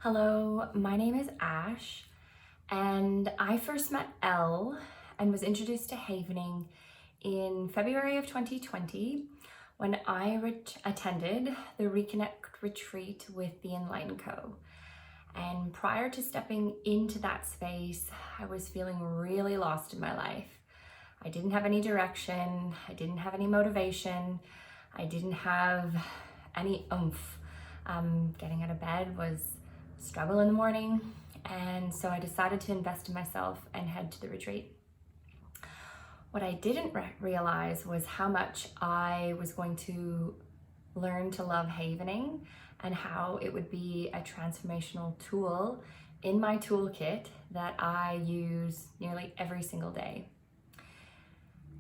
Hello, my name is Ash, and I first met Elle and was introduced to havening in February of 2020 when I attended the Reconnect retreat with the Enlighten Co. And prior to stepping into that space, I was feeling really lost in my life. I didn't have any direction, I didn't have any motivation, I didn't have any oomph. Getting out of bed was a struggle in the morning, and so I decided to invest in myself and head to the retreat. What I didn't realize was how much I was going to learn to love havening and how it would be a transformational tool in my toolkit that I use nearly every single day.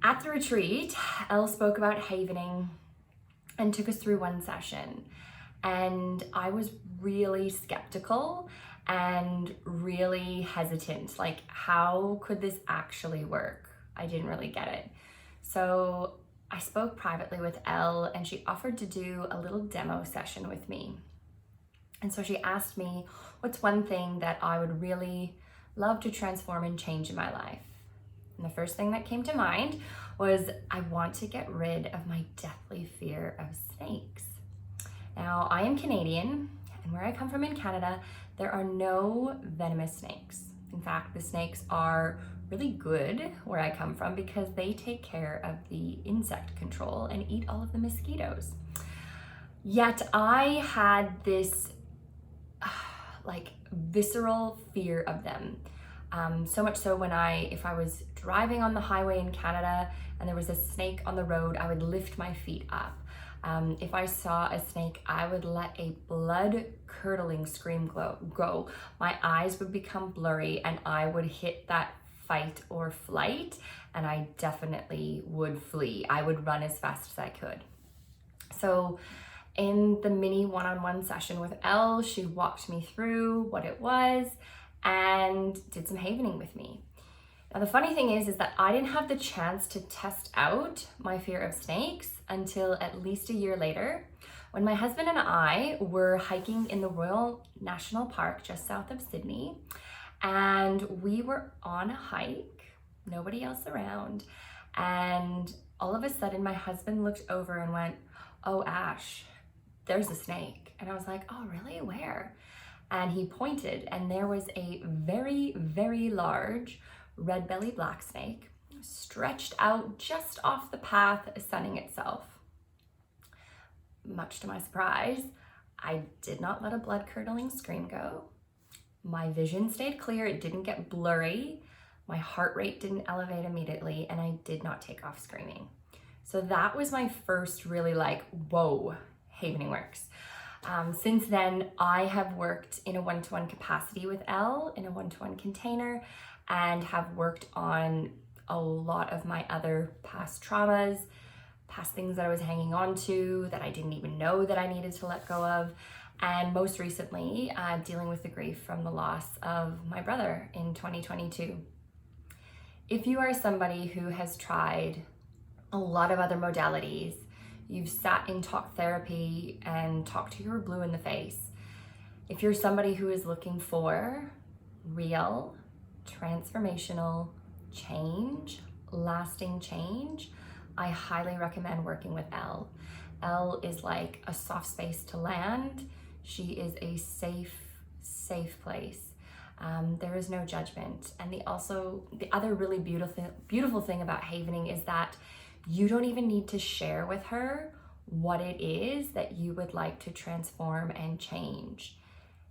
At the retreat, Elle spoke about havening and took us through one session. And I was really skeptical and really hesitant. Like, how could this actually work? I didn't really get it. So I spoke privately with Elle and she offered to do a little demo session with me. And so she asked me, what's one thing that I would really love to transform and change in my life? And the first thing that came to mind was I want to get rid of my deathly fear of snakes. Now, I am Canadian, and where I come from in Canada, there are no venomous snakes. In fact, the snakes are really good where I come from because they take care of the insect control and eat all of the mosquitoes. Yet I had this visceral fear of them. So much so if I was driving on the highway in Canada and there was a snake on the road, I would lift my feet up. If I saw a snake, I would let a blood-curdling scream go. My eyes would become blurry and I would hit that fight or flight, and I definitely would flee. I would run as fast as I could. So in the mini one-on-one session with Elle, she walked me through what it was and did some havening with me. Now, the funny thing is that I didn't have the chance to test out my fear of snakes until at least a year later, when my husband and I were hiking in the Royal National Park just south of Sydney, and we were on a hike, nobody else around, and all of a sudden my husband looked over and went, "Oh, Ash, there's a snake." And I was like, "Oh, really? Where?" And he pointed, and there was a very, very large red-bellied black snake stretched out just off the path, sunning itself. Much to my surprise, I did not let a blood-curdling scream go. My vision stayed clear, it didn't get blurry, my heart rate didn't elevate immediately, and I did not take off screaming. So that was my first really whoa, havening works. Since then, I have worked in a one-to-one capacity with Elle in a one-to-one container and have worked on a lot of my other past traumas, past things that I was hanging on to that I didn't even know that I needed to let go of. And most recently, dealing with the grief from the loss of my brother in 2022. If you are somebody who has tried a lot of other modalities, you've sat in talk therapy and talked till you're blue in the face. If you're somebody who is looking for real, transformational change, lasting change, I highly recommend working with Elle. Elle is like a soft space to land. She is a safe place. There is no judgment. And the other really beautiful thing about havening is that you don't even need to share with her what it is that you would like to transform and change.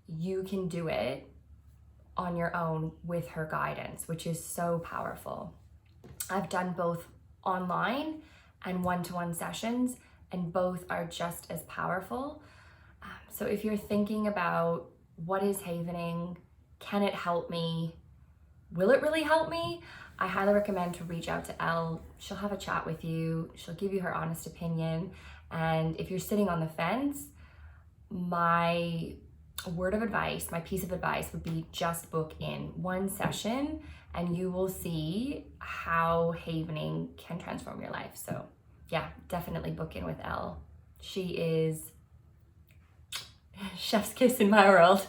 You can do it on your own with her guidance, which is so powerful. I've done both online and one-to-one sessions, and both are just as powerful. So if you're thinking about what is havening, can it help me? Will it really help me? I highly recommend to reach out to Elle. She'll have a chat with you. She'll give you her honest opinion. And if you're sitting on the fence, my word of advice, my piece of advice would be just book in one session and you will see how havening can transform your life. So yeah, definitely book in with Elle. She is chef's kiss in my world.